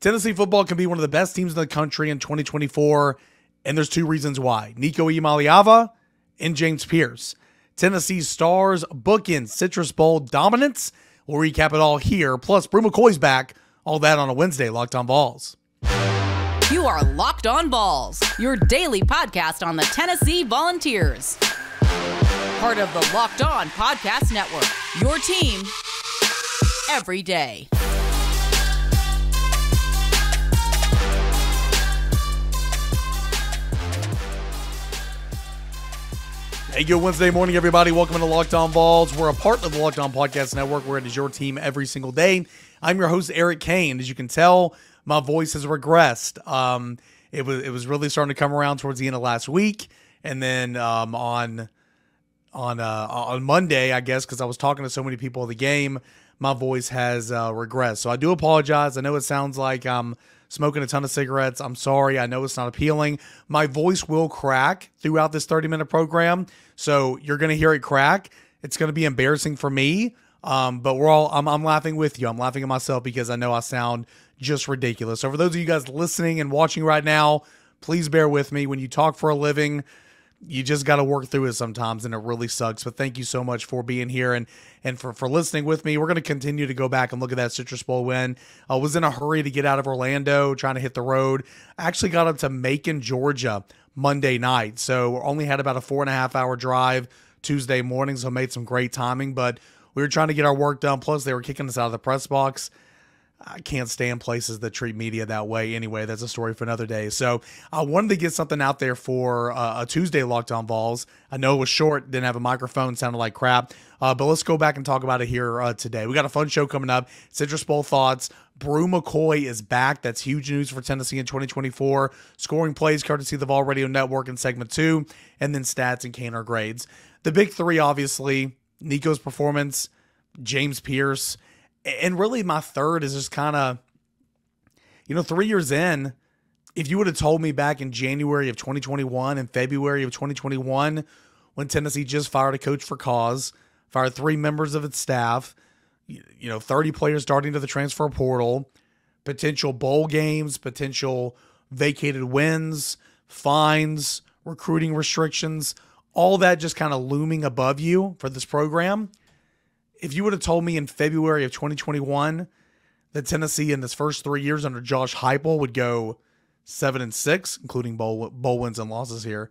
Tennessee football can be one of the best teams in the country in 2024, and there's two reasons why. Nico Iamaleava and James Pearce. Tennessee's stars bookend Citrus Bowl dominance. We'll recap it all here. Plus, Brew McCoy's back. All that on a Wednesday, Locked on Vols. You are Locked on Vols, your daily podcast on the Tennessee Volunteers. Part of the Locked On Podcast Network, your team every day. Hey, good Wednesday morning, everybody. Welcome to Locked on Vols. We're a part of the Locked on Podcast Network, where it is your team every single day. I'm your host, Eric Kane. As you can tell, my voice has regressed. It was really starting to come around towards the end of last week, and then on Monday, I guess, because I was talking to so many people of the game, my voice has regressed. So I do apologize. I know it sounds like I'm smoking a ton of cigarettes. I'm sorry. I know it's not appealing. My voice will crack throughout this 30-minute program, so you're going to hear it crack. It's going to be embarrassing for me, but I'm laughing with you. I'm laughing at myself because I know I sound just ridiculous. So for those of you guys listening and watching right now, please bear with me. When you talk for a living, you just got to work through it sometimes, and it really sucks. But thank you so much for being here and for listening with me. We're going to continue to go back and look at that Citrus Bowl win. I was in a hurry to get out of Orlando, trying to hit the road. I actually got up to Macon, Georgia Monday night, so only had about a 4.5-hour drive Tuesday morning, so made some great timing. But we were trying to get our work done. Plus, they were kicking us out of the press box. I can't stand places that treat media that way. Anyway, that's a story for another day. So I wanted to get something out there for a Tuesday Locked on Vols. I know it was short, didn't have a microphone, sounded like crap. But let's go back and talk about it here today. We got a fun show coming up. Citrus Bowl thoughts. Brew McCoy is back. That's huge news for Tennessee in 2024. Scoring plays courtesy of the Vol Radio Network in segment 2. And then stats and Canner grades. The big three, obviously, Nico's performance, James Pearce, and really my third is just kind of, 3 years in, if you would have told me back in January of 2021 and February of 2021, when Tennessee just fired a coach for cause, fired 3 members of its staff, 30 players darting to the transfer portal, potential bowl games, potential vacated wins, fines, recruiting restrictions, all that just kind of looming above you for this program. If you would have told me in February of 2021 that Tennessee in this first 3 years under Josh Heupel would go 7-6, including bowl wins and losses here,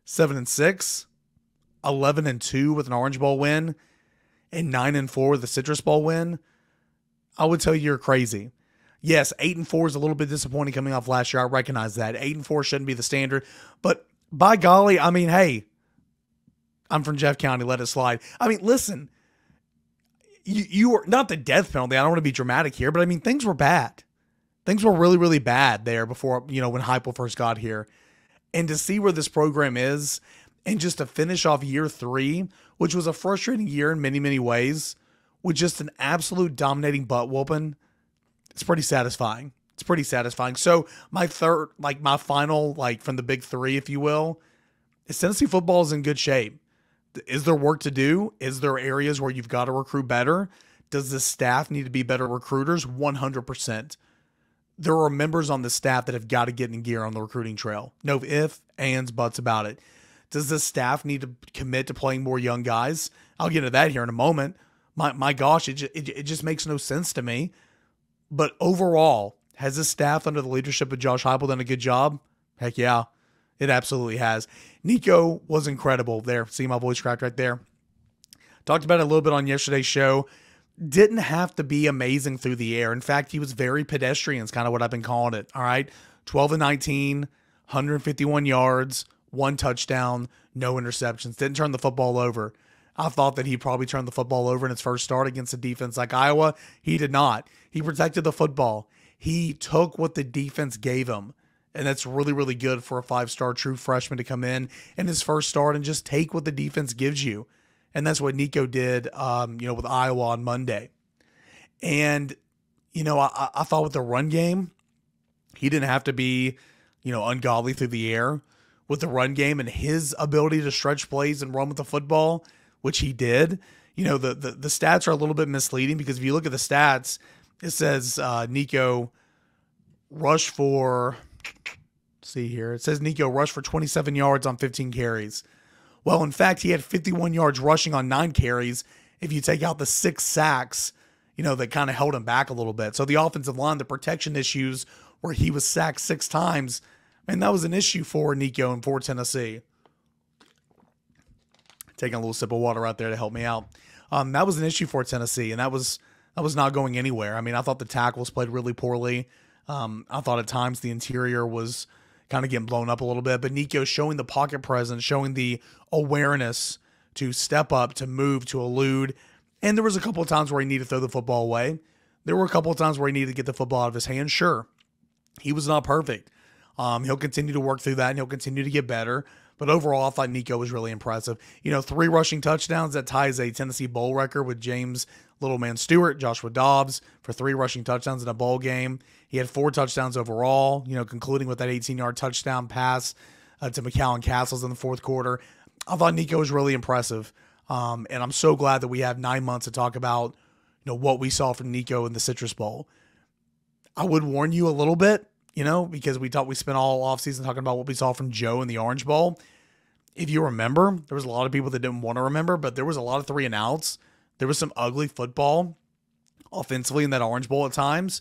7-6, 11-2 with an Orange Bowl win, and 9-4 with a Citrus Bowl win, I would tell you you're crazy. Yes, 8-4 is a little bit disappointing coming off last year. I recognize that. 8-4 shouldn't be the standard, but by golly, I mean, hey, I'm from Jeff County. Let it slide. I mean, listen. You were not the death penalty. I don't want to be dramatic here, but I mean, things were bad. Things were really, really bad there before, when Heupel first got here. And to see where this program is and just to finish off year 3, which was a frustrating year in many, many ways, with just an absolute dominating butt whooping, it's pretty satisfying. It's pretty satisfying. So my third, my final, from the big 3, if you will, is Tennessee football is in good shape. Is there work to do? Is there areas where you've got to recruit better? Does the staff need to be better recruiters? 100%. There are members on the staff that have got to get in gear on the recruiting trail. No ifs, ands, buts about it. Does the staff need to commit to playing more young guys? I'll get into that here in a moment. My gosh, it just makes no sense to me. But overall, has the staff under the leadership of Josh Heupel done a good job? Heck yeah. It absolutely has. Nico was incredible there. See my voice cracked right there. Talked about it a little bit on yesterday's show. Didn't have to be amazing through the air. In fact, he was very pedestrian, is kind of what I've been calling it. All right. 12-19, 151 yards, 1 touchdown, no interceptions. Didn't turn the football over. I thought that he probably turned the football over in his first start against a defense like Iowa. He did not. He protected the football. He took what the defense gave him. And that's really, really good for a 5-star true freshman to come in his first start and just take what the defense gives you. And that's what Nico did, with Iowa on Monday. And, I thought with the run game, he didn't have to be, ungodly through the air. With the run game and his ability to stretch plays and run with the football, which he did, the stats are a little bit misleading because if you look at the stats, it says Nico rushed for, see here, it says Nico rushed for 27 yards on 15 carries. Well, in fact, he had 51 yards rushing on 9 carries if you take out the 6 sacks, that kind of held him back a little bit. So the offensive line, the protection issues where he was sacked 6 times, and that was an issue for Nico and for Tennessee. Taking a little sip of water out there to help me out. That was an issue for Tennessee, and that was not going anywhere. I mean, I thought the tackles played really poorly. I thought at times the interior was kind of getting blown up a little bit, but Nico showing the pocket presence, showing the awareness to step up, to move, to elude. And there was a couple of times where he needed to throw the football away. There were a couple of times where he needed to get the football out of his hands. Sure, he was not perfect. He'll continue to work through that, and he'll continue to get better. But overall, I thought Nico was really impressive. 3 rushing touchdowns. That ties a Tennessee Bowl record with James Little Man Stewart, Joshua Dobbs, for 3 rushing touchdowns in a bowl game. He had 4 touchdowns overall, concluding with that 18-yard touchdown pass to McCallan Castles in the fourth quarter. I thought Nico was really impressive. And I'm so glad that we have 9 months to talk about, what we saw from Nico in the Citrus Bowl. I would warn you a little bit, because we spent all offseason talking about what we saw from Joe in the Orange Bowl. If you remember, there was a lot of people that didn't want to remember, but there was a lot of 3 and outs. There was some ugly football offensively in that Orange Bowl at times,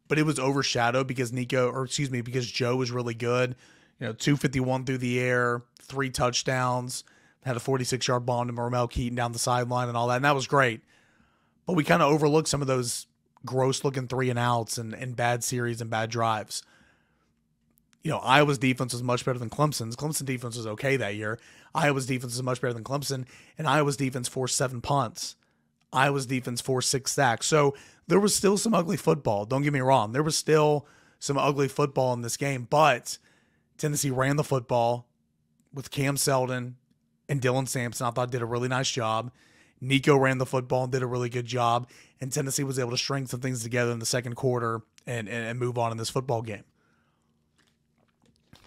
but it was overshadowed because because Joe was really good. 251 through the air, 3 touchdowns, had a 46-yard bomb to Marmel Keaton down the sideline and all that, and that was great. But we kind of overlooked some of those gross-looking 3 and outs and bad series and bad drives. Iowa's defense was much better than Clemson's. Clemson defense was okay that year. Iowa's defense was much better than Clemson, and Iowa's defense forced 7 punts. Iowa's defense forced 6 sacks. So there was still some ugly football. Don't get me wrong. There was still some ugly football in this game, but Tennessee ran the football with Cam Seldon and Dylan Sampson. I thought did a really nice job. Nico ran the football and did a really good job, and Tennessee was able to string some things together in the second quarter and move on in this football game.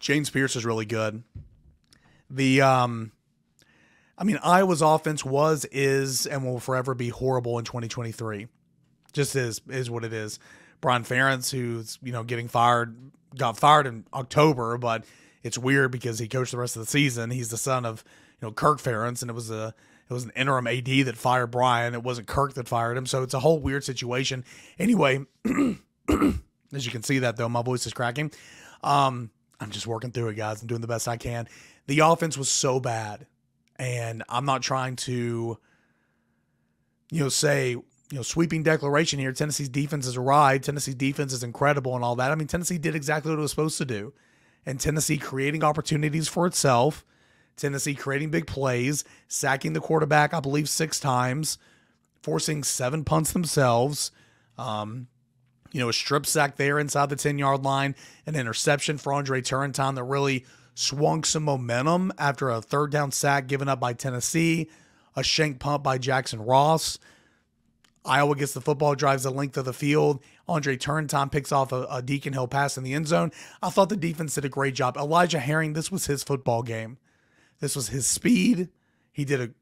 James Pearce is really good. Iowa's offense is, and will forever be horrible in 2023. Just is what it is. Brian Ferentz, who's, got fired in October, but it's weird because he coached the rest of the season. He's the son of, Kirk Ferentz, and it was an interim AD that fired Brian. It wasn't Kirk that fired him. So it's a whole weird situation. Anyway, as you can see that though, my voice is cracking. I'm just working through it, guys. I'm doing the best I can. The offense was so bad, and I'm not trying to, say, sweeping declaration here. Tennessee's defense is a ride. Tennessee's defense is incredible and all that. Tennessee did exactly what it was supposed to do, and Tennessee creating opportunities for itself. Tennessee creating big plays, sacking the quarterback, I believe 6 times, forcing 7 punts themselves. A strip sack there inside the 10-yard line, an interception for Andre Turrentine that really swung some momentum after a 3rd down sack given up by Tennessee, a shank punt by Jackson Ross. Iowa gets the football, drives the length of the field. Andre Turrentine picks off a Deacon Hill pass in the end zone. I thought the defense did a great job. Elijah Herring, this was his football game. This was his speed.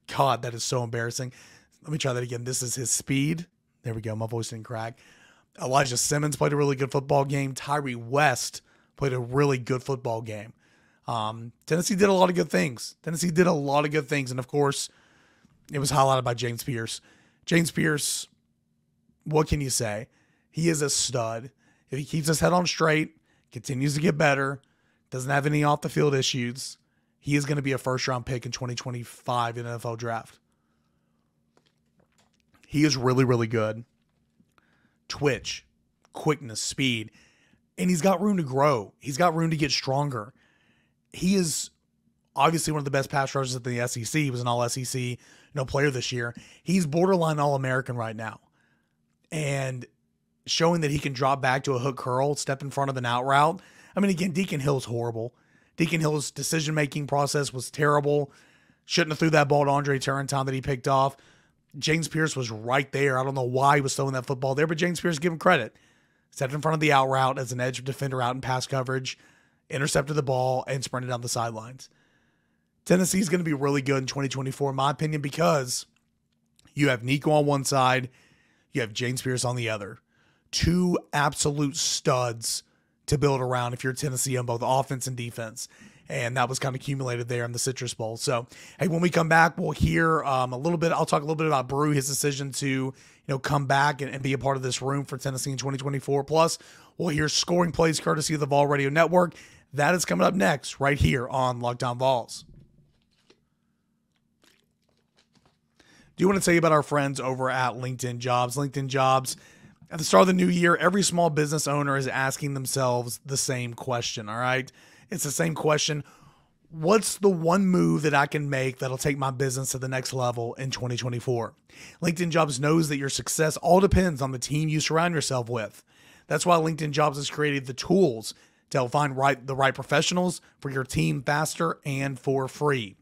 God, that is so embarrassing. Let me try that again. This is his speed. There we go. My voice didn't crack. Elijah Simmons played a really good football game. Tyree West played a really good football game. Tennessee did a lot of good things. And, of course, it was highlighted by James Pearce. James Pearce, what can you say? He is a stud. If he keeps his head on straight, continues to get better, doesn't have any off-the-field issues, he is going to be a first-round pick in 2025 in the NFL draft. He is really, really good. Twitch, quickness, speed, and he's got room to grow. He's got room to get stronger. He is obviously one of the best pass rushers at the SEC. He was an all-SEC player this year. He's borderline All-American right now. And showing that he can drop back to a hook curl, step in front of an out route. Again, Deacon Hill's horrible. Deacon Hill's decision-making process was terrible. Shouldn't have threw that ball to Andre Turrentine that he picked off. James Pearce was right there. I don't know why he was throwing that football there, but James Pearce, give him credit. Stepped in front of the out route as an edge defender out in pass coverage, intercepted the ball, and sprinted down the sidelines. Tennessee's going to be really good in 2024, in my opinion, because you have Nico on one side, you have James Pearce on the other. 2 absolute studs to build around if you're Tennessee on both offense and defense. And that was kind of accumulated there in the Citrus Bowl. So, hey, when we come back, we'll hear a little bit. I'll talk a little bit about Brew, his decision to, come back and be a part of this room for Tennessee in 2024. Plus, we'll hear scoring plays courtesy of the Vol Radio Network. That is coming up next right here on Locked On Vols. Do you want to tell you about our friends over at LinkedIn Jobs? LinkedIn Jobs, at the start of the new year, every small business owner is asking themselves the same question, all right? It's the same question. What's the one move that I can make that'll take my business to the next level in 2024? LinkedIn Jobs knows that your success all depends on the team you surround yourself with. That's why LinkedIn Jobs has created the tools to help find the right professionals for your team faster and for free.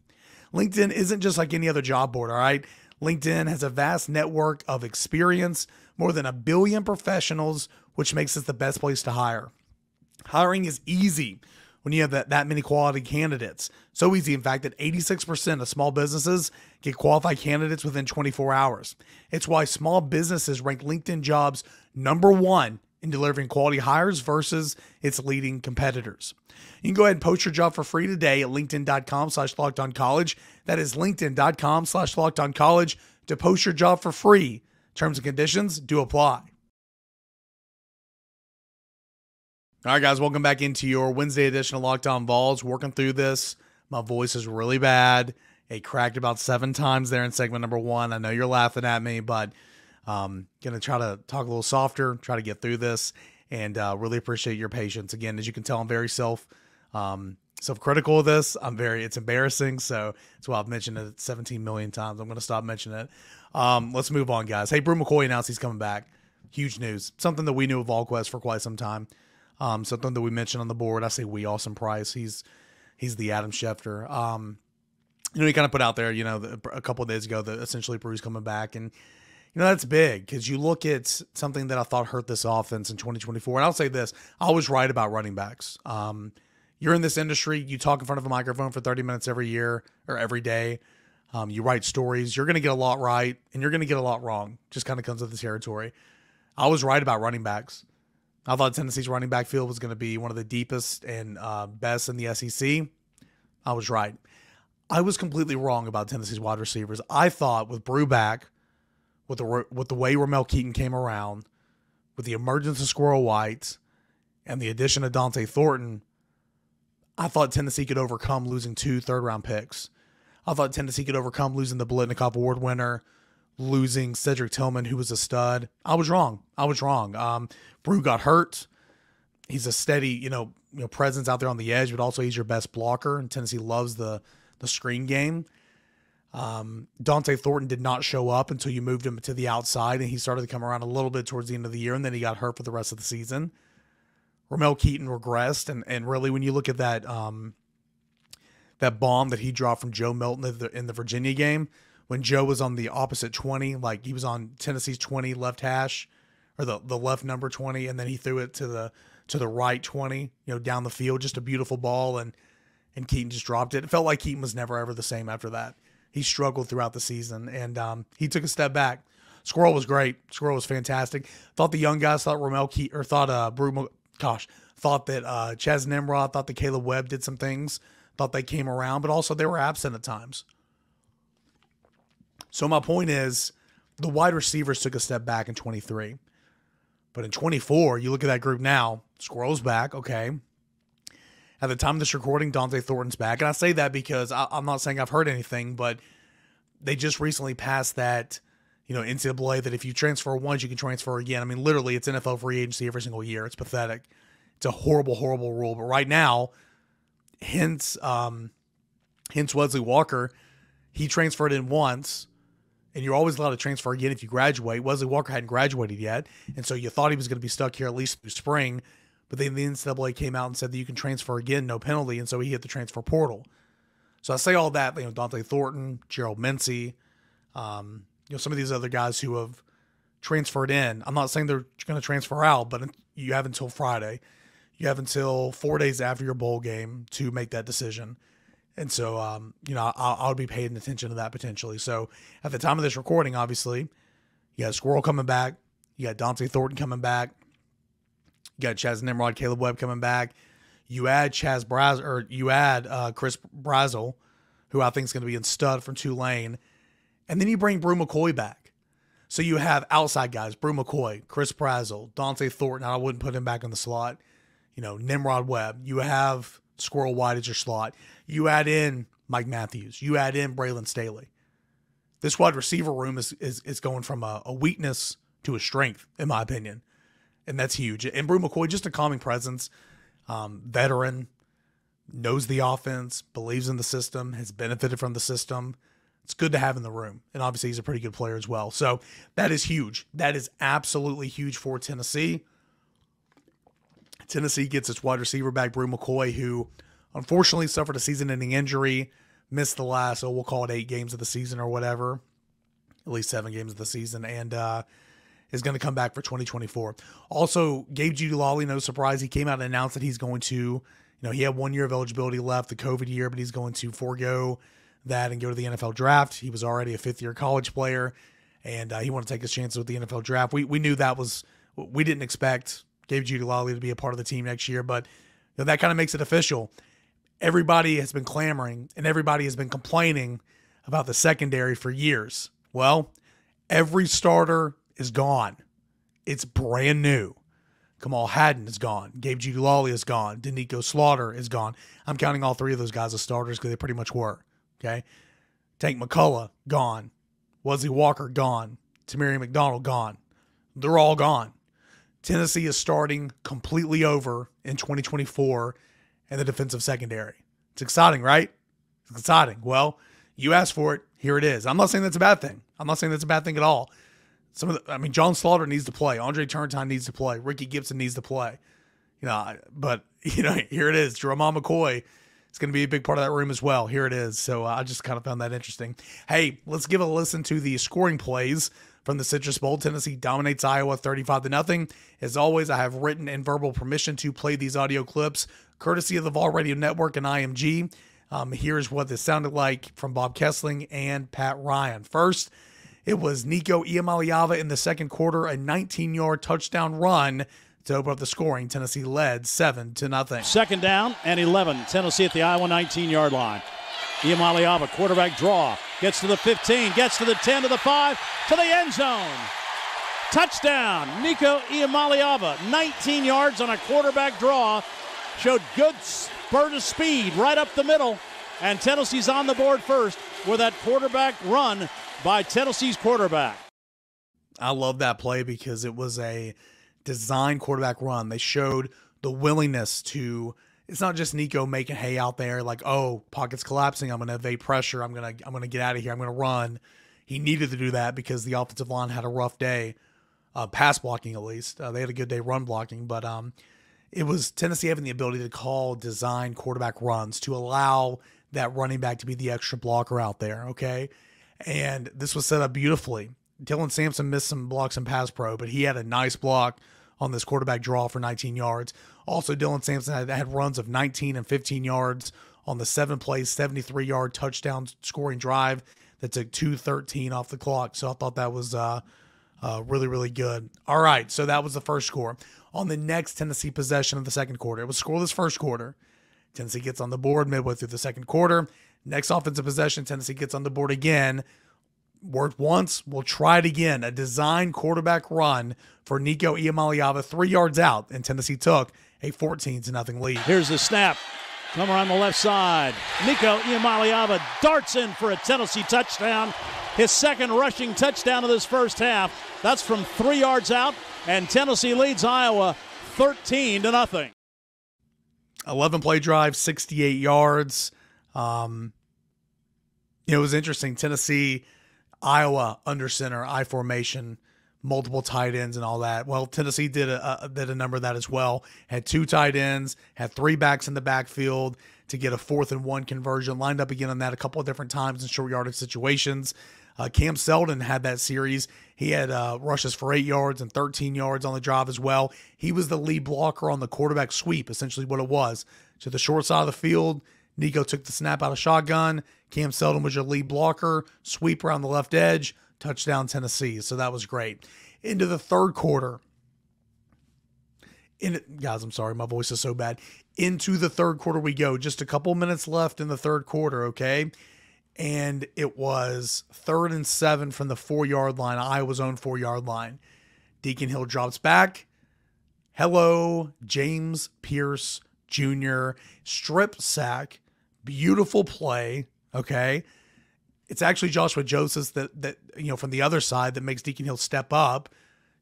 LinkedIn isn't just like any other job board, all right? LinkedIn has a vast network of experience, more than 1 billion professionals, which makes it the best place to hire. Hiring is easy when you have that many quality candidates. So easy, in fact, that 86% of small businesses get qualified candidates within 24 hours. It's why small businesses rank LinkedIn Jobs #1 in delivering quality hires versus its leading competitors. You can go ahead and post your job for free today at linkedin.com/lockedoncollege. That is linkedin.com/lockedoncollege to post your job for free. Terms and conditions do apply. All right, guys, welcome back into your Wednesday edition of Locked On Vols. Working through this. My voice is really bad. It cracked about 7 times there in segment number 1. I know you're laughing at me, but going to try to talk a little softer, try to get through this, and really appreciate your patience. Again, as you can tell, I'm very self-critical of this. It's embarrassing, so that's why I've mentioned it 17 million times. I'm going to stop mentioning it. Let's move on, guys. Hey, Brew McCoy announced he's coming back. Huge news. Something that we knew of VolQuest for quite some time. Something that we mentioned on the board. I say we, Austin Price. He's the Adam Schefter. He kind of put out there, a couple of days ago that essentially Brew's coming back, and that's big because you look at something that I thought hurt this offense in 2024. And I'll say this: I was right about running backs. You're in this industry. You talk in front of a microphone for 30 minutes every year or every day. You write stories. You're going to get a lot right, and you're going to get a lot wrong. Just kind of comes with the territory. I was right about running backs. I thought Tennessee's running back field was going to be one of the deepest and best in the SEC. I was right. I was completely wrong about Tennessee's wide receivers. I thought with Brew back, with the way Ramel Keaton came around, with the emergence of Squirrel White, and the addition of Dante Thornton, I thought Tennessee could overcome losing 2 third-round picks. I thought Tennessee could overcome losing the Blitnikoff Award winner, losing Cedric Tillman, who was a stud. I was wrong. Brew got hurt. He's a steady, presence out there on the edge, but also he's your best blocker, and Tennessee loves the screen game. Dante Thornton did not show up until you moved him to the outside, and he started to come around a little bit towards the end of the year, and then he got hurt for the rest of the season. Ramel Keaton regressed, and really when you look at that bomb that he dropped from Joe Milton in the Virginia game, when Joe was on the opposite 20, like he was on Tennessee's 20 left hash, or the left number 20, and then he threw it to the right 20, down the field, just a beautiful ball, and Keaton just dropped it. It felt like Keaton was never ever the same after that. He struggled throughout the season, and he took a step back. Squirrel was great. Squirrel was fantastic. Thought the young guys thought thought that Chaz Nimrod, thought that Caleb Webb did some things, thought they came around, but also they were absent at times. So my point is, the wide receivers took a step back in 23. But in 24, you look at that group now, Squirrel's back, okay. At the time of this recording, Dante Thornton's back. And I say that because I'm not saying I've heard anything, but they just recently passed that, NCAA, that if you transfer once, you can transfer again. I mean, literally, it's NFL free agency every single year. It's pathetic. It's a horrible, horrible rule. But right now, hence Wesley Walker, he transferred in once, and you're always allowed to transfer again if you graduate. Wesley Walker hadn't graduated yet, and so you thought he was going to be stuck here at least through spring, but then the NCAA came out and said that you can transfer again, no penalty, and so he hit the transfer portal. So I say all that, Dante Thornton, Gerald Mincy, some of these other guys who have transferred in. I'm not saying they're going to transfer out, but you have until Friday. You have until 4 days after your bowl game to make that decision. And so, I would be paying attention to that potentially. So at the time of this recording, obviously, you got Squirrel coming back. You got Dante Thornton coming back. You got Chaz Nimrod, Caleb Webb coming back. You add Chris Brazel, who I think is going to be in stud from Tulane. And then you bring Brew McCoy back. So you have outside guys, Brew McCoy, Chris Brazel, Dante Thornton. I wouldn't put him back in the slot. Nimrod Webb. You have Squirrel White as your slot. You add in Mike Matthews. You add in Braylon Staley. This wide receiver room is going from a weakness to a strength, in my opinion. And that's huge. And Brew McCoy, just a calming presence, veteran, knows the offense, believes in the system, has benefited from the system. It's good to have in the room. And obviously he's a pretty good player as well. So that is huge. That is absolutely huge for Tennessee. Tennessee gets its wide receiver back, Brew McCoy, who unfortunately suffered a season-ending injury, missed the last, we'll call it 8 games of the season or whatever, at least 7 games of the season, and is going to come back for 2024. Also, Gabe Jeudy-Lally, no surprise, he came out and announced that he's going to, he had 1 year of eligibility left, the COVID year, but he's going to forego that and go to the NFL draft. He was already a 5th-year college player, and he wanted to take his chances with the NFL draft. We knew we didn't expect Gabe Jeudy-Lally to be a part of the team next year, but that kind of makes it official. Everybody has been clamoring and everybody has been complaining about the secondary for years. Well, every starter is gone. It's brand new. Kamal Haddon is gone. Gabe Jeudy-Lally is gone. Danico Slaughter is gone. I'm counting all 3 of those guys as starters because they pretty much were. Okay. Tank McCullough, gone. Wesley Walker, gone. Tamiri McDonald, gone. They're all gone. Tennessee is starting completely over in 2024 in the defensive secondary. It's exciting, right? It's exciting. Well, you asked for it. Here it is. I'm not saying that's a bad thing. I'm not saying that's a bad thing at all. John Slaughter needs to play. Andre Turntine needs to play. Ricky Gibson needs to play. But here it is. Jerome McCoy is going to be a big part of that room as well. Here it is. So I just kind of found that interesting. Hey, let's give a listen to the scoring plays from the Citrus Bowl. Tennessee dominates Iowa 35-0. As always, I have written and verbal permission to play these audio clips, courtesy of the Vol Radio Network and IMG. Here's what this sounded like from Bob Kessling and Pat Ryan. First, it was Nico Iamaleava in the second quarter, a 19-yard touchdown run to open up the scoring. Tennessee led 7-0. Second down and 11. Tennessee at the Iowa 19-yard line. Iamaleava, quarterback draw, gets to the 15, gets to the 10, to the 5, to the end zone. Touchdown, Nico Iamaleava, 19 yards on a quarterback draw. Showed good spurt of speed right up the middle, and Tennessee's on the board first with that quarterback run by Tennessee's quarterback. I love that play because it was a design quarterback run. They showed the willingness to. It's not just Nico making hay out there like, oh, pocket's collapsing, I'm going to evade pressure, I'm going to get out of here, I'm going to run. He needed to do that because the offensive line had a rough day, pass blocking at least. They had a good day run blocking, but it was Tennessee having the ability to call design quarterback runs to allow that running back to be the extra blocker out there, okay? And this was set up beautifully. Dylan Sampson missed some blocks in pass pro, but he had a nice block on this quarterback draw for 19 yards. Also, Dylan Sampson had runs of 19 and 15 yards on the 7-play, 73-yard touchdown scoring drive that took 2:13 off the clock. So I thought that was really, really good. All right, so that was the first score. On the next Tennessee possession of the second quarter, it was scoreless first quarter. Tennessee gets on the board midway through the second quarter. Next offensive possession, Tennessee gets on the board again. Worked once, we'll try it again. A design quarterback run for Nico Iamaleava, 3 yards out, and Tennessee took a 14-0 lead. Here's the snap. Number on the left side. Nico Iamaleava darts in for a Tennessee touchdown. His second rushing touchdown of this first half. That's from 3 yards out, and Tennessee leads Iowa 13-0. 11-play drive, 68 yards. It was interesting. Tennessee, Iowa under center, I formation, multiple tight ends and all that. Well, Tennessee did a number of that as well. Had 2 tight ends, had 3 backs in the backfield to get a 4th and 1 conversion. Lined up again on that a couple of different times in short yardage situations. Cam Selden had that series. He had rushes for 8 yards and 13 yards on the drive as well. He was the lead blocker on the quarterback sweep, essentially what it was. To the short side of the field, Nico took the snap out of shotgun. Cam Selden was your lead blocker. Sweep around the left edge. Touchdown Tennessee. So that was great. Into the third quarter. Guys, I'm sorry, my voice is so bad. Into the third quarter we go. Just a couple minutes left in the third quarter, okay? And it was 3rd and 7 from the 4-yard line, Iowa's own 4-yard line. Deacon Hill drops back. Hello, James Pearce Jr. Strip sack. Beautiful play, okay? It's actually Joshua Josephs that from the other side that makes Deacon Hill step up.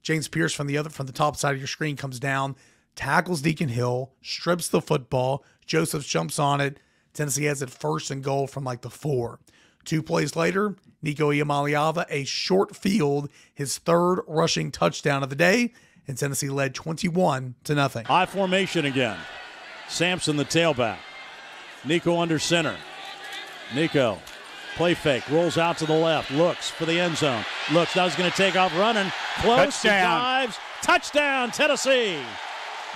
James Pearce from the top side of your screen comes down, tackles Deacon Hill, strips the football. Josephs jumps on it. Tennessee has it 1st and goal from like the 4. 2 plays later, Nico Iamaleava, a short field, his 3rd rushing touchdown of the day, and Tennessee led 21-0. I formation again. Sampson the tailback. Nico under center. Nico, play fake, rolls out to the left, looks for the end zone. Looks, now he's going to take off running. Close, dives. Touchdown, Tennessee.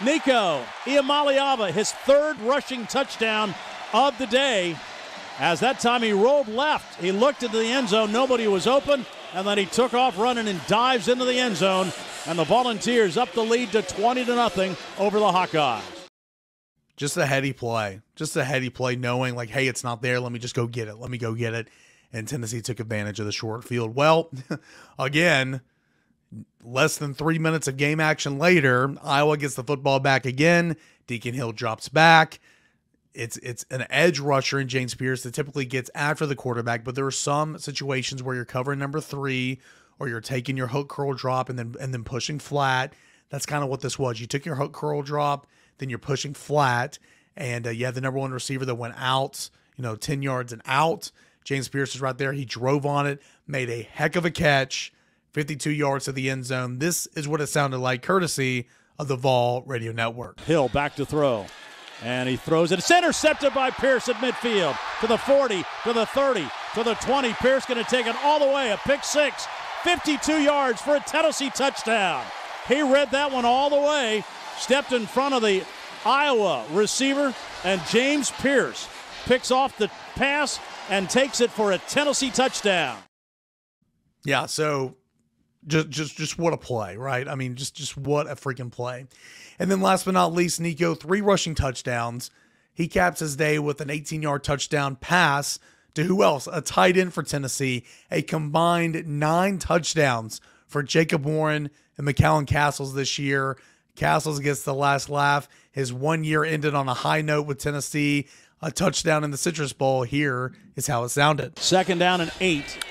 Nico Iamaleava, his 3rd rushing touchdown of the day. As that time he rolled left. He looked into the end zone. Nobody was open. And then he took off running and dives into the end zone. And the Volunteers up the lead to 20-0 over the Hawkeyes. Just a heady play. Just a heady play knowing like, hey, it's not there. Let me just go get it. Let me go get it. And Tennessee took advantage of the short field. Well, again, less than 3 minutes of game action later, Iowa gets the football back again. Deacon Hill drops back. It's an edge rusher in James Pearce that typically gets after the quarterback, but there are some situations where you're covering number 3 or you're taking your hook curl drop and then pushing flat. That's kind of what this was. You took your hook curl drop, then you're pushing flat, and you had the number 1 receiver that went out, 10 yards and out. James Pearce is right there. He drove on it, made a heck of a catch, 52 yards to the end zone. This is what it sounded like, courtesy of the Vol Radio Network. Hill back to throw. And he throws it. It's intercepted by Pearce at midfield. To the 40, to the 30, to the 20. Pearce going to take it all the way. A pick 6. 52 yards for a Tennessee touchdown. He read that one all the way. Stepped in front of the Iowa receiver. And James Pearce picks off the pass and takes it for a Tennessee touchdown. Yeah, so just what a play, right? I mean, just what a freaking play. And then last but not least, Nico, 3 rushing touchdowns. He caps his day with an 18-yard touchdown pass to who else? A tight end for Tennessee. A combined 9 touchdowns for Jacob Warren and McCallum Castles this year. Castles gets the last laugh. His 1 year ended on a high note with Tennessee. A touchdown in the Citrus Bowl. Here is how it sounded. 2nd down and 8.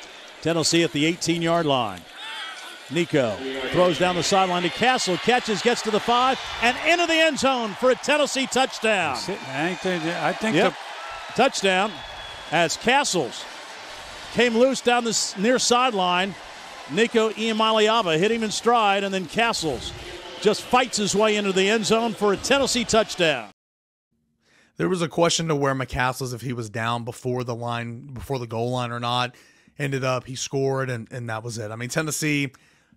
Tennessee at the 18-yard line. Nico throws down the sideline to Castle, catches, gets to the 5, and into the end zone for a Tennessee touchdown. I think touchdown as Castles came loose down the near sideline. Nico Iamaleava hit him in stride, and then Castles just fights his way into the end zone for a Tennessee touchdown. There was a question to where McCastles, if he was down before the goal line or not. Ended up, he scored, and that was it. I mean, Tennessee,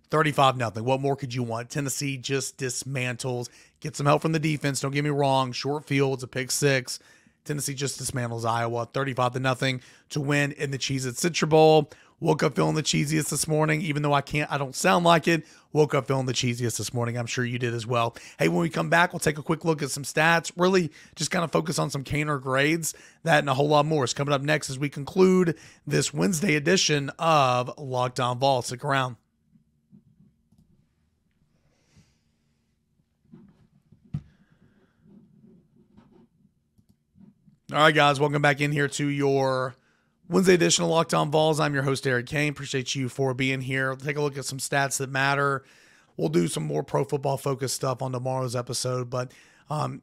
35-0. What more could you want? Tennessee just dismantles, gets some help from the defense. Don't get me wrong. Short field, it's a pick 6. Tennessee just dismantles Iowa, 35-0 to win in the Cheez-It Citrus Bowl. Woke up feeling the cheesiest this morning, even though I don't sound like it. Woke up feeling the cheesiest this morning. I'm sure you did as well. Hey, when we come back, we'll take a quick look at some stats. Really just kind of focus on some Caner grades. That and a whole lot more is coming up next as we conclude this Wednesday edition of Locked On Vols. Stick around. All right, guys, welcome back in here to your Wednesday edition of Locked On Vols. I'm your host, Eric Kane. Appreciate you for being here. We'll take a look at some stats that matter. We'll do some more pro football focused stuff on tomorrow's episode, but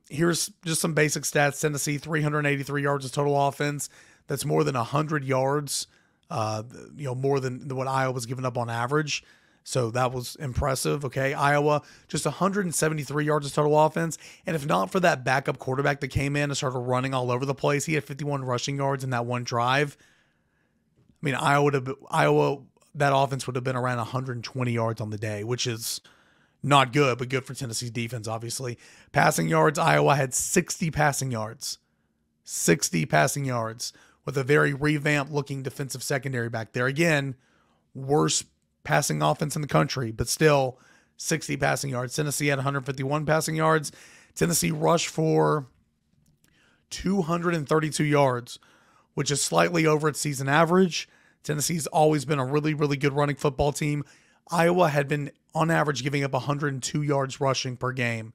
here's just some basic stats. Tennessee, 383 yards of total offense. That's more than 100 yards, more than what Iowa's given up on average. So that was impressive. Okay. Iowa, just 173 yards of total offense. And if not for that backup quarterback that came in and started running all over the place, he had 51 rushing yards in that one drive. I mean, Iowa, that offense would have been around 120 yards on the day, which is not good, but good for Tennessee's defense, obviously. Passing yards, Iowa had 60 passing yards. 60 passing yards with a very revamped looking defensive secondary back there. Again, worst passing offense in the country, but still 60 passing yards. Tennessee had 151 passing yards. Tennessee rushed for 232 yards, which is slightly over its season average. Tennessee's always been a really, really good running football team. Iowa had been, on average, giving up 102 yards rushing per game.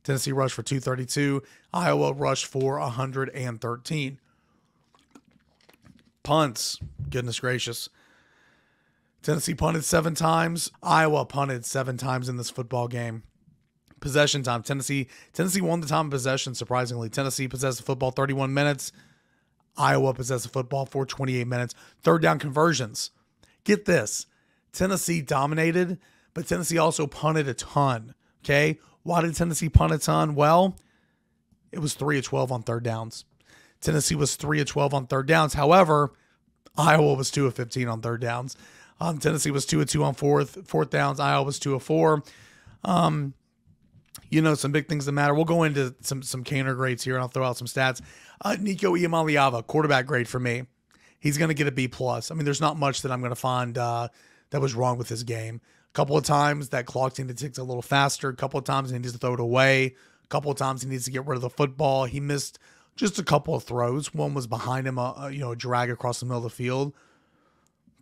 Tennessee rushed for 232. Iowa rushed for 113. Punts. Goodness gracious. Tennessee punted 7 times. Iowa punted 7 times in this football game. Possession time. Tennessee won the time of possession, surprisingly. Tennessee possessed the football 31 minutes. Iowa possessed the football for 28 minutes. Third down conversions. Get this. Tennessee dominated, but Tennessee also punted a ton. Okay? Why did Tennessee punt a ton? Well, it was 3 of 12 on third downs. Tennessee was 3 of 12 on third downs. However, Iowa was 2 of 15 on third downs. Tennessee was 2 of 2 on fourth downs. Iowa was 2 of 4. Some big things that matter. We'll go into some Canner grades here, and I'll throw out some stats. Nico Iamaleava, quarterback grade for me. He's going to get a B+. I mean, there's not much that I'm going to find that was wrong with his game. A couple of times that clock seemed to tick a little faster. A couple of times he needs to throw it away. A couple of times he needs to get rid of the football. He missed just a couple of throws. One was behind him, a drag across the middle of the field.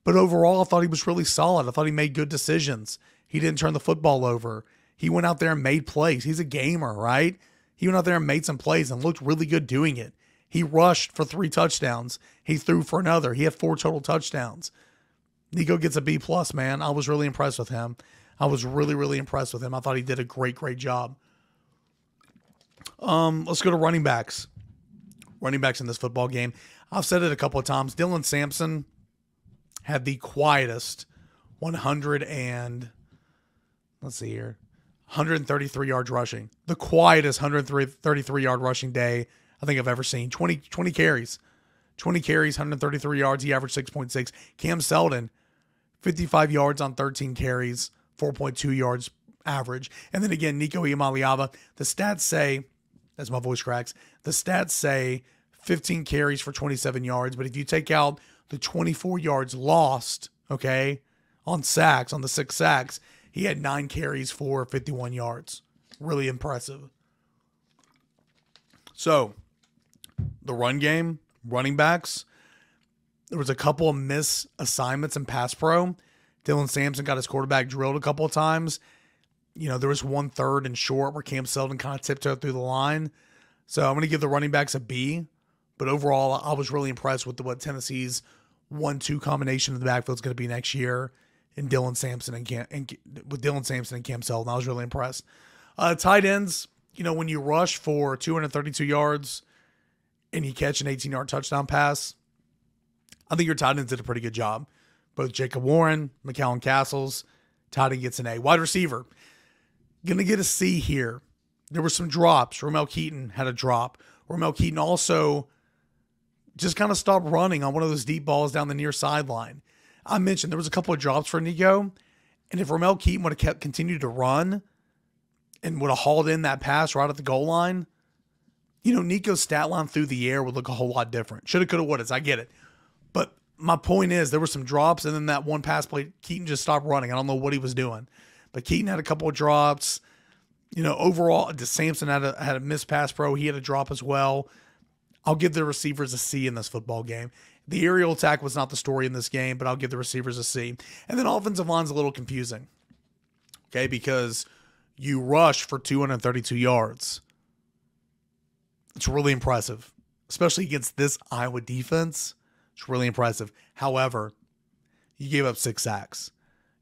But overall, I thought he was really solid. I thought he made good decisions. He didn't turn the football over. He went out there and made plays. He's a gamer, right? He went out there and made some plays and looked really good doing it. He rushed for 3 touchdowns. He threw for another. He had 4 total touchdowns. Nico gets a B+, man. I was really impressed with him. I was really, really impressed with him. I thought he did a great, great job. Let's go to running backs. Running backs in this football game. I've said it a couple of times. Dylan Sampson had the quietest 133 yards rushing. The quietest 133 yard rushing day I think I've ever seen. 20 carries. 20 carries, 133 yards. He averaged 6.6. Cam Seldon, 55 yards on 13 carries, 4.2 yards average. And then again, Nico Iamaleava. The stats say, as my voice cracks, the stats say 15 carries for 27 yards. But if you take out the 24 yards lost, okay, on sacks, on the 6 sacks, he had 9 carries for 51 yards. Really impressive. So, the run game, running backs, there was a couple of miss assignments in pass pro. Dylan Sampson got his quarterback drilled a couple of times. There was 1 3rd and short where Cam Seldon kind of tiptoed through the line. So I'm going to give the running backs a B. But overall, I was really impressed with what Tennessee's 1-2 combination of the backfield is going to be next year in Dylan Sampson and Cam Seldon. I was really impressed. Tight ends, when you rush for 232 yards and you catch an 18-yard touchdown pass, I think your tight ends did a pretty good job. Both Jacob Warren, McCallum Castles, tight end gets an A. Wide receiver, going to get a C here. There were some drops. Romel Keaton had a drop. Romel Keaton also just kind of stopped running on one of those deep balls down the near sideline. I mentioned there was a couple of drops for Nico, and if Romel Keaton would have continued to run and would have hauled in that pass right at the goal line, Nico's stat line through the air would look a whole lot different. Shoulda, coulda, woulda. I get it. But my point is there were some drops, and then that one pass play, Keaton just stopped running. I don't know what he was doing. But Keaton had a couple of drops. Overall, Sampson had a missed pass pro. He had a drop as well. I'll give the receivers a C in this football game. The aerial attack was not the story in this game, but I'll give the receivers a C. And then offensive line's a little confusing, okay, because you rush for 232 yards. It's really impressive, especially against this Iowa defense. It's really impressive. However, you gave up 6 sacks.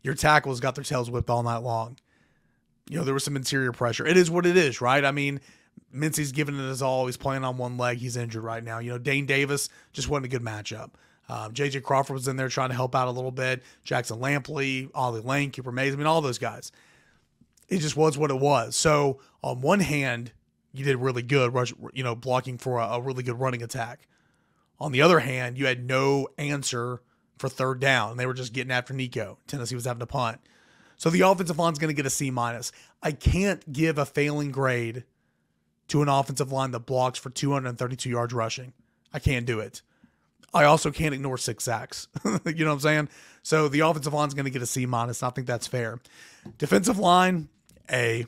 Your tackles got their tails whipped all night long. There was some interior pressure. It is what it is, right? I mean, Mincy's giving it his all. He's playing on one leg. He's injured right now. Dane Davis just wasn't a good matchup. J.J. Crawford was in there trying to help out a little bit. Jackson Lampley, Ollie Lane, Cooper Mays. All those guys. It just was what it was. So, on one hand, you did really good, blocking for a really good running attack. On the other hand, you had no answer for third down. They were just getting after Nico. Tennessee was having to punt. So the offensive line's going to get a C-. I can't give a failing grade to an offensive line that blocks for 232 yards rushing. I can't do it. I also can't ignore 6 sacks. You know what I'm saying? So the offensive line is going to get a C-. I think that's fair. Defensive line, A.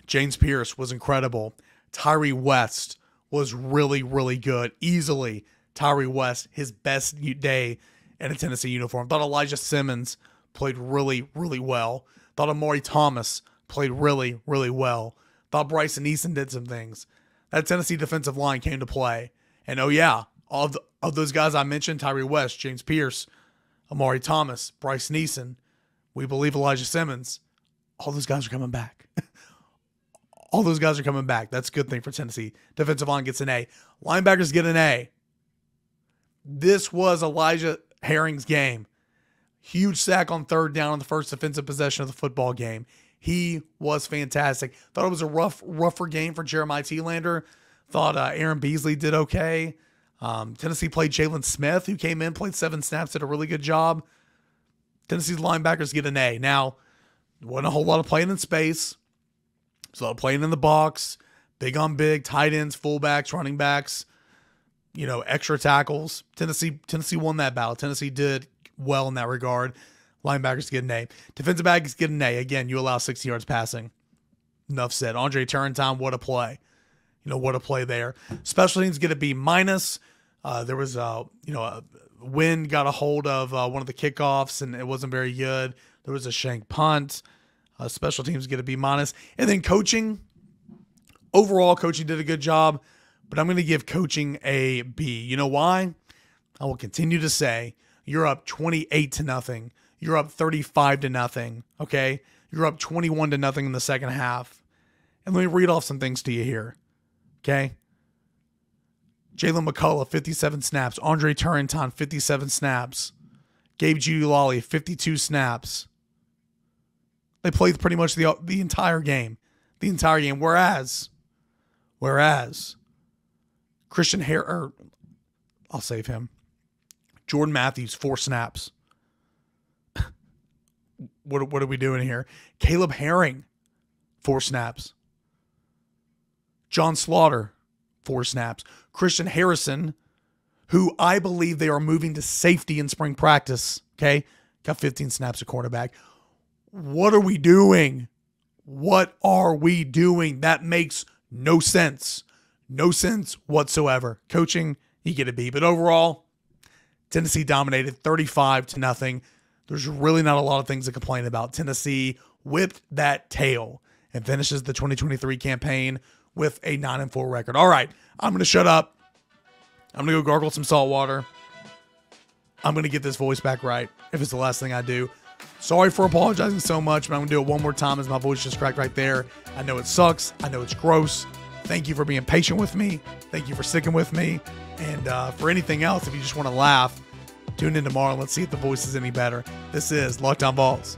James Pearce was incredible. Tyree West was really, really good. Easily, Tyree West, his best day in a Tennessee uniform. Thought Elijah Simmons played really, really well. Thought Amari Thomas played really, really well. Thought Bryson Eason did some things. That Tennessee defensive line came to play. And oh yeah, all of those guys I mentioned, Tyree West, James Pearce, Amari Thomas, Bryson Eason, we believe Elijah Simmons, all those guys are coming back. All those guys are coming back. That's a good thing for Tennessee. Defensive line gets an A. Linebackers get an A. This was Elijah Herring's game. Huge sack on 3rd down on the first defensive possession of the football game. He was fantastic. Thought it was a rougher game for Jeremiah Thielander. Thought Aaron Beasley did okay. Tennessee played Jalen Smith, who came in, played 7 snaps, did a really good job. Tennessee's linebackers get an A. Now, wasn't a whole lot of playing in space. So playing in the box, big on big, tight ends, fullbacks, running backs, extra tackles. Tennessee won that battle. Tennessee did well in that regard. Linebackers get an A. Defensive backs get an A. Again, you allow 60 yards passing. Enough said. Andre Turrentine, what a play. What a play there. Special teams get a B-. There was, wind got a hold of one of the kickoffs, and it wasn't very good. There was a shank punt. Special teams get a B-. And then coaching. Overall, coaching did a good job, but I'm going to give coaching a B. You know why? I will continue to say you're up 28-0. You're up 35-0. Okay? You're up 21-0 in the second half. And let me read off some things to you here. Okay? Jalen McCullough, 57 snaps. Andre Turrentine, 57 snaps. Gabe Giulali, 52 snaps. They played pretty much the entire game. The entire game. Whereas Christian I'll save him. Jordan Matthews, 4 snaps. What are we doing here? Caleb Herring, 4 snaps. John Slaughter, 4 snaps. Christian Harrison, who I believe they are moving to safety in spring practice, okay, got 15 snaps at cornerback. What are we doing? What are we doing? That makes no sense. No sense whatsoever. Coaching, you get a B. But overall, Tennessee dominated 35-0. There's really not a lot of things to complain about. Tennessee whipped that tail and finishes the 2023 campaign with a 9-4 record. All right, I'm going to shut up. I'm going to go gargle some salt water. I'm going to get this voice back right if it's the last thing I do. Sorry for apologizing so much, but I'm going to do it one more time as my voice just cracked right there. I know it sucks. I know it's gross. Thank you for being patient with me. Thank you for sticking with me. And for anything else, if you just want to laugh, tune in tomorrow and let's see if the voice is any better. This is Locked On Vols.